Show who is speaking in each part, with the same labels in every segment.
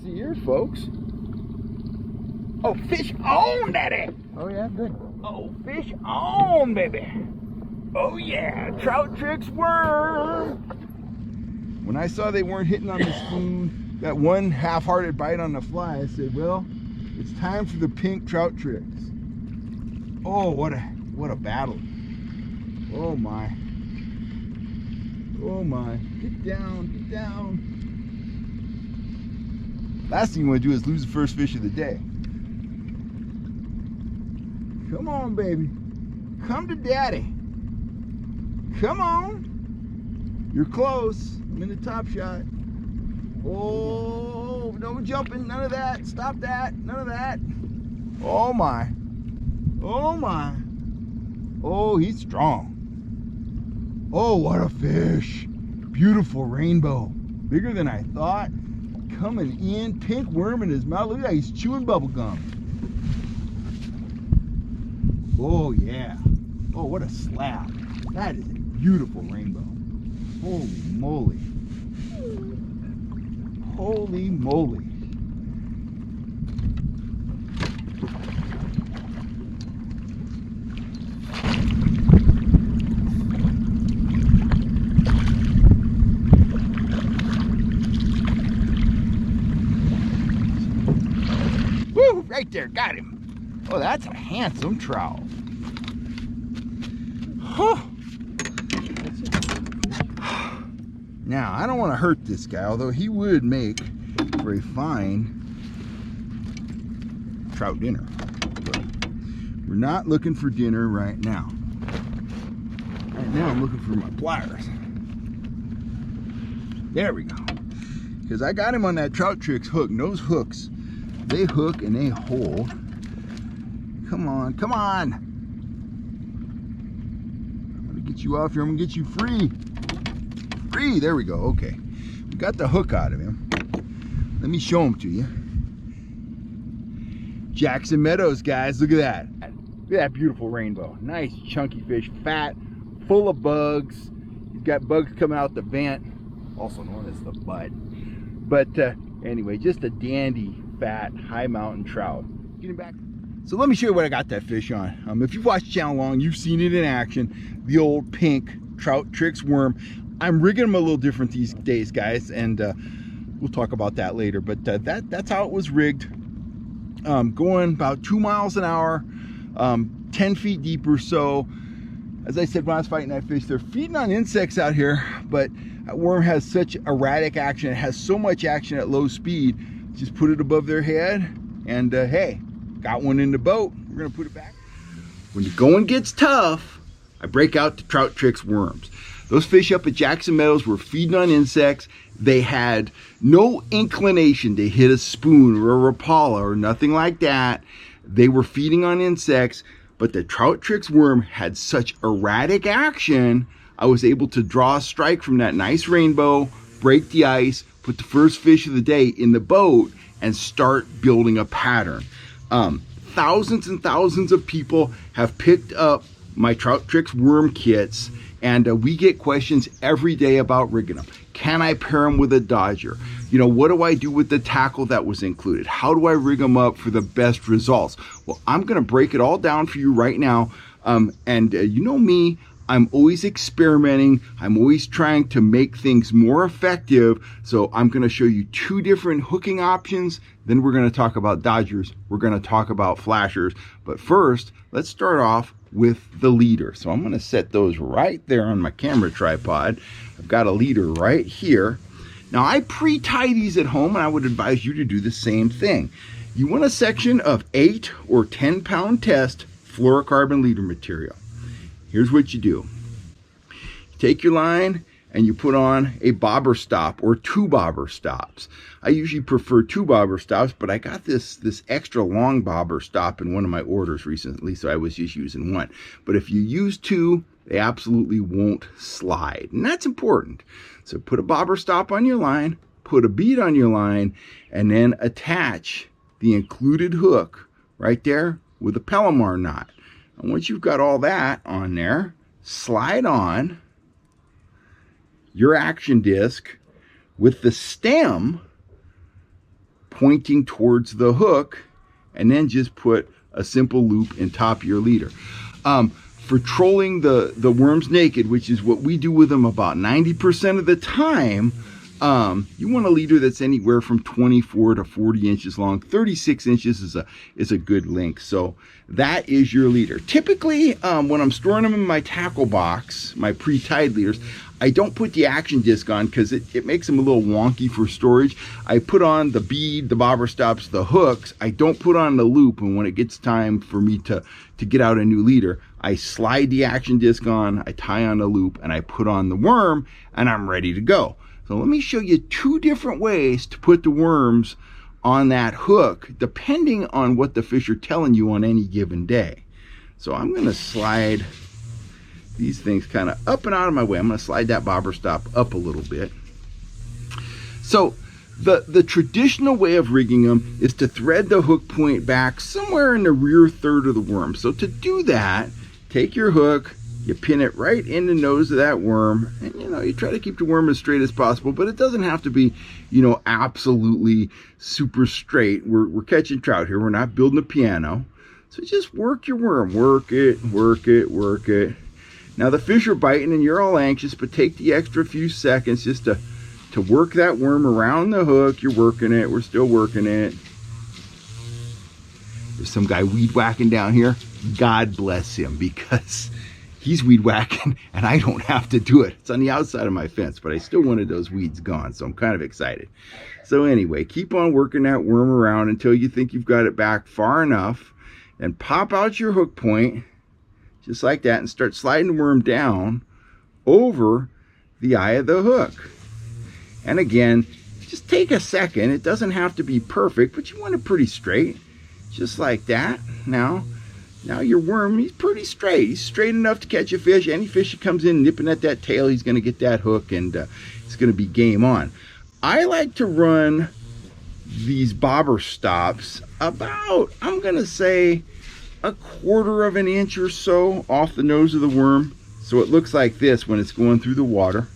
Speaker 1: the ears, folks. Oh, fish on, daddy.
Speaker 2: Oh yeah, good.
Speaker 1: Oh, fish on, baby. Oh yeah, Trout Trix worm. When I saw they weren't hitting on the spoon, that one half-hearted bite on the fly, I said, well, it's time for the pink Trout Trix. Oh, what a battle. Oh my. Oh my. Get down, get down. Last thing you want to do is lose the first fish of the day. Come on, baby. Come to daddy. Come on. You're close. I'm in the top shot. Oh, no jumping. None of that. Stop that. None of that. Oh my. Oh my. Oh, he's strong. Oh, what a fish. Beautiful rainbow. Bigger than I thought. Coming in. Pink worm in his mouth. Look at that. He's chewing bubble gum. Oh, yeah. Oh, what a slap. That is a beautiful rainbow. Holy moly. Holy moly. Woo! Right there, got him. Oh, that's a handsome trout. Huh. Now, I don't want to hurt this guy, although he would make for a fine trout dinner. But we're not looking for dinner right now. Right now, I'm looking for my pliers. There we go. Because I got him on that Trout Trix hook. And those hooks, they hook and they hold. Come on, come on. I'm gonna get you off here. I'm gonna get you free. Free, there we go, okay. We got the hook out of him. Let me show him to you. Jackson Meadows, guys, look at that. Look at that beautiful rainbow. Nice chunky fish, fat, full of bugs. He's got bugs coming out the vent, also known as the bud. But anyway, just a dandy, fat, high mountain trout. Get him back. So let me show you what I got that fish on. If you've watched the channel long, you've seen it in action. The old pink Trout Trix worm. I'm rigging them a little different these days, guys, and we'll talk about that later. But that's how it was rigged. Going about 2 miles an hour, 10 feet deep or so. As I said when I was fighting that fish, they're feeding on insects out here, but that worm has such erratic action. It has so much action at low speed. Just put it above their head, and hey, got one in the boat. We're gonna put it back. When the going gets tough, I break out the Trout Trix worms. Those fish up at Jackson Meadows were feeding on insects. They had no inclination to hit a spoon or a Rapala or nothing like that. They were feeding on insects, but the Trout Trix worm had such erratic action, I was able to draw a strike from that nice rainbow, break the ice, put the first fish of the day in the boat, and start building a pattern. Thousands and thousands of people have picked up my Trout Trix worm kits, and we get questions every day about rigging them. Can I pair them with a Dodger? You know, what do I do with the tackle that was included? How do I rig them up for the best results? Well, I'm gonna break it all down for you right now. You know me, I'm always experimenting. I'm always trying to make things more effective. So I'm gonna show you 2 different hooking options. Then we're gonna talk about Dodgers. We're gonna talk about flashers. But first, let's start off with the leader. So I'm gonna set those right there on my camera tripod. I've got a leader right here. Now I pre-tie these at home, and I would advise you to do the same thing. You want a section of 8 or 10 pound test fluorocarbon leader material. Here's what you do. You take your line and you put on a bobber stop or 2 bobber stops. I usually prefer 2 bobber stops, but I got this extra long bobber stop in one of my orders recently, so I was just using 1. But if you use 2, they absolutely won't slide, and that's important. So put a bobber stop on your line, put a bead on your line, and then attach the included hook right there with a Palomar knot. And once you've got all that on there, slide on your action disc with the stem pointing towards the hook, and then just put a simple loop in top of your leader. For trolling the worms naked, which is what we do with them about 90% of the time, you want a leader that's anywhere from 24 to 40 inches long. 36 inches is a good length. So that is your leader. Typically, when I'm storing them in my tackle box, my pre-tied leaders, I don't put the action disc on because it makes them a little wonky for storage. I put on the bead, the bobber stops, the hooks. I don't put on the loop, and when it gets time for me to get out a new leader, I slide the action disc on, I tie on the loop, and I put on the worm, and I'm ready to go. So let me show you 2 different ways to put the worms on that hook, depending on what the fish are telling you on any given day. So I'm going to slide these things kind of up and out of my way. I'm going to slide that bobber stop up a little bit. So the traditional way of rigging them is to thread the hook point back somewhere in the rear third of the worm. So to do that, take your hook, you pin it right in the nose of that worm, and you try to keep the worm as straight as possible, but it doesn't have to be, absolutely super straight. We're catching trout here. We're not building a piano. So just work your worm, work it, work it, work it. Now the fish are biting and you're all anxious, but take the extra few seconds just to work that worm around the hook. You're working it. We're still working it. There's some guy weed whacking down here. God bless him, because he's weed whacking and I don't have to do it. It's on the outside of my fence, but I still wanted those weeds gone, so I'm kind of excited. So anyway, keep on working that worm around until you think you've got it back far enough, and pop out your hook point just like that and start sliding the worm down over the eye of the hook. And again, just take a second. It doesn't have to be perfect, but you want it pretty straight, just like that. Now your worm, he's pretty straight. He's straight enough to catch a fish. Any fish that comes in nipping at that tail, he's going to get that hook, and it's going to be game on. I like to run these bobber stops about, I'm going to say, 1/4 of an inch or so off the nose of the worm, so it looks like this when it's going through the water.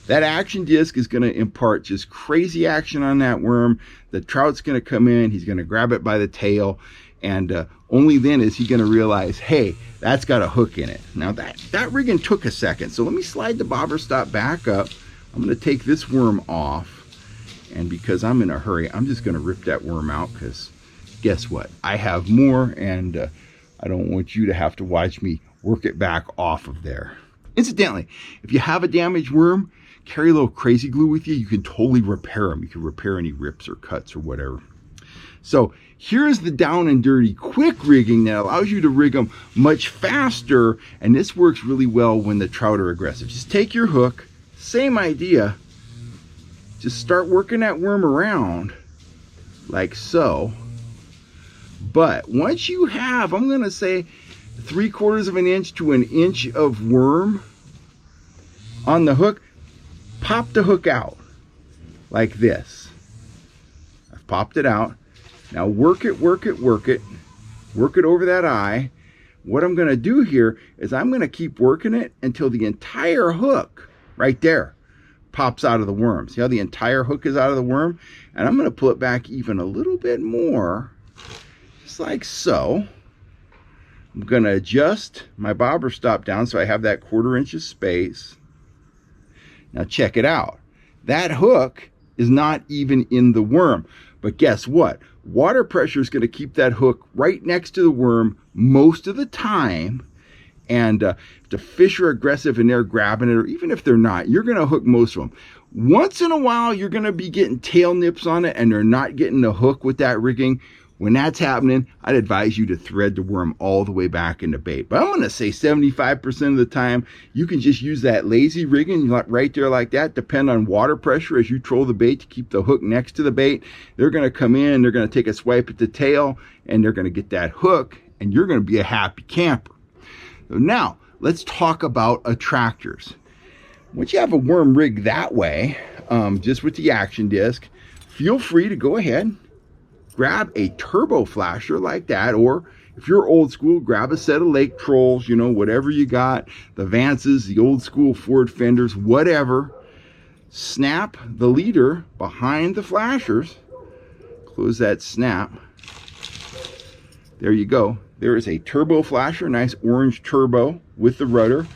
Speaker 1: That action disc is going to impart just crazy action on that worm. The trout's going to come in, he's going to grab it by the tail, and only then is he going to realize, hey, that's got a hook in it. Now that rigging took a second, so let me slide the bobber stop back up. I'm going to take this worm off, and because I'm in a hurry, I'm just going to rip that worm out, because guess what? I have more, and I don't want you to have to watch me work it back off of there. Incidentally, if you have a damaged worm, carry a little crazy glue with you. You can totally repair them. You can repair any rips or cuts or whatever. So here's the down and dirty quick rigging that allows you to rig them much faster, and this works really well when the trout are aggressive. Just take your hook, same idea, just start working that worm around like so. But once you have, I'm going to say 3/4 of an inch to an inch of worm on the hook, pop the hook out like this. I've popped it out. Now work it, work it, work it. Work it over that eye. What I'm going to do here is I'm going to keep working it until the entire hook right there pops out of the worm. See how the entire hook is out of the worm? And I'm going to pull it back even a little bit more, just like so. I'm going to adjust my bobber stop down so I have that 1/4 inch of space. Now check it out. That hook is not even in the worm. But guess what? Water pressure is going to keep that hook right next to the worm most of the time. And if the fish are aggressive and they're grabbing it, or even if they're not, you're going to hook most of them. Once in a while, you're going to be getting tail nips on it and they're not getting the hook with that rigging. When that's happening, I'd advise you to thread the worm all the way back into bait. But I'm going to say 75% of the time, you can just use that lazy rigging right there like that. Depend on water pressure as you troll the bait to keep the hook next to the bait. They're going to come in, they're going to take a swipe at the tail, and they're going to get that hook, and you're going to be a happy camper. So now, let's talk about attractors. Once you have a worm rigged that way, just with the action disc, feel free to go ahead, grab a turbo flasher like that, or if you're old school, grab a set of lake trolls, whatever you got, the Vances, the old school Ford fenders, whatever. Snap the leader behind the flashers, Close that snap. There you go. There is a turbo flasher, nice orange turbo with the rudder,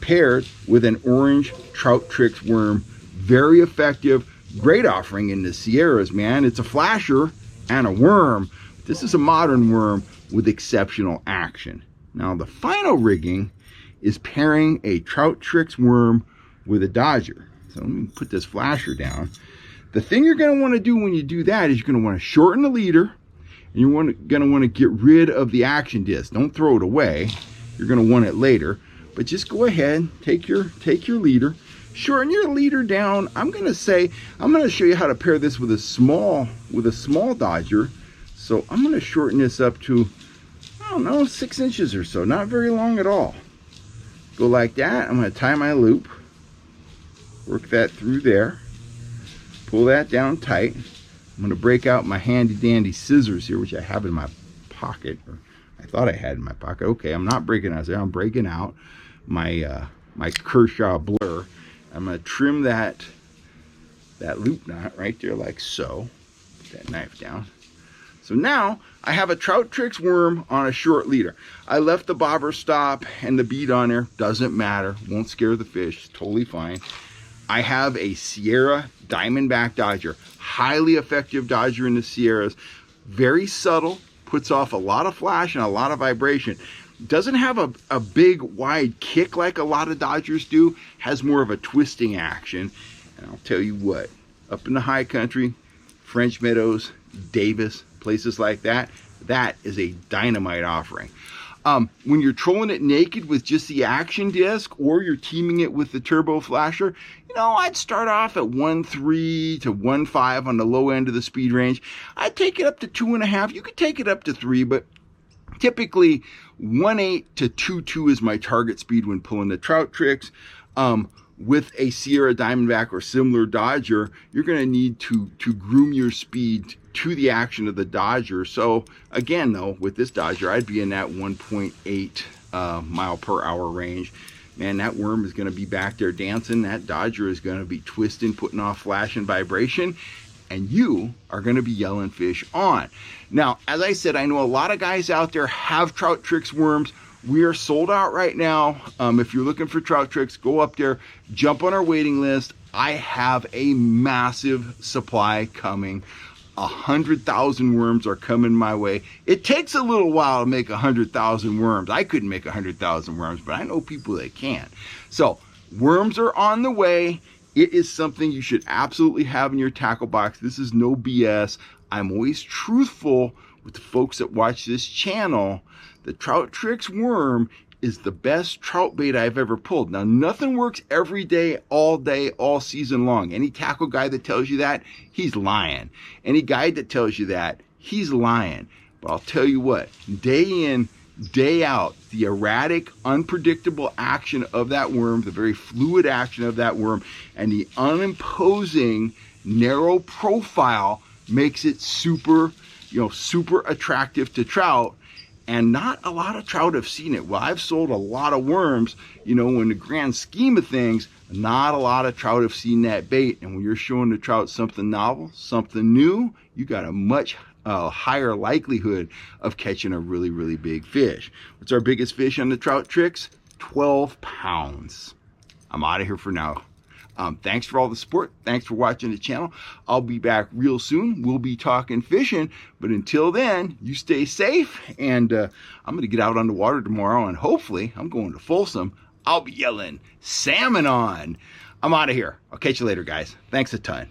Speaker 1: paired with an orange Trout Trix worm. Very effective, great offering in the Sierras, man. It's a flasher and a worm. This is a modern worm with exceptional action. Now the final rigging is pairing a Trout Trix worm with a Dodger. So let me put this flasher down. The thing you're going to want to do when you do that is you're going to want to shorten the leader, and you're going to want to get rid of the action disc. Don't throw it away. You're going to want it later, but just go ahead, take your leader, shorten your leader down. I'm going to show you how to pair this with a small Dodger. So I'm going to shorten this up to, I don't know, 6 inches or so, not very long at all. Go like that. I'm going to tie my loop, work that through there, pull that down tight. I'm going to break out my handy dandy scissors here, which I have in my pocket, or I thought I had in my pocket. Okay, I'm not breaking out there. I'm breaking out my my Kershaw blur. I'm going to trim that loop knot right there like so. Put that knife down. So now I have a Trout Trix worm on a short leader. I left the bobber stop and the bead on there. Doesn't matter. Won't scare the fish. Totally fine. I have a Sierra Diamondback Dodger. Highly effective Dodger in the Sierras. Very subtle. Puts off a lot of flash and a lot of vibration. Doesn't have a big wide kick like a lot of Dodgers do. Has more of a twisting action. And I'll tell you what. Up in the high country, French Meadows, Davis, places like that, that is a dynamite offering. When you're trolling it naked with just the action disc, or you're teaming it with the turbo flasher, you know, I'd start off at 1.3 to 1.5 on the low end of the speed range. I'd take it up to 2.5. You could take it up to 3, but typically 1.8 to 2.2 is my target speed when pulling the Trout Trix. With a Sierra Diamondback or similar Dodger, you're going to need to groom your speed to the action of the Dodger. So again, though, with this Dodger, I'd be in that 1.8 mile per hour range. Man, that worm is going to be back there dancing. That Dodger is going to be twisting, putting off flash and vibration, and you are going to be yelling fish on. Now, as I said, I know a lot of guys out there have Trout Trix worms. We are sold out right now. If you're looking for Trout Trix, go up there, jump on our waiting list. I have a massive supply coming. 100,000 worms are coming my way. It takes a little while to make 100,000 worms. I couldn't make 100,000 worms, but I know people that can. So worms are on the way. It is something you should absolutely have in your tackle box. This is no BS. I'm always truthful with the folks that watch this channel. The Trout Trix worm is the best trout bait I've ever pulled. Now, nothing works every day, all season long. Any tackle guy that tells you that, he's lying. Any guide that tells you that, he's lying. But I'll tell you what, day in, day out, the erratic, unpredictable action of that worm, the very fluid action of that worm, and the unimposing, narrow profile makes it super attractive to trout. And not a lot of trout have seen it. Well, I've sold a lot of worms, you know, in the grand scheme of things, not a lot of trout have seen that bait. And when you're showing the trout something novel, something new, you got a much higher likelihood of catching a really, really big fish. What's our biggest fish on the Trout Trix? 12 pounds. I'm out of here for now. Thanks for all the support. Thanks for watching the channel. I'll be back real soon. We'll be talking fishing. But until then, you stay safe. And I'm going to get out on the water tomorrow. And hopefully, I'm going to Folsom. I'll be yelling salmon on. I'm out of here. I'll catch you later, guys. Thanks a ton.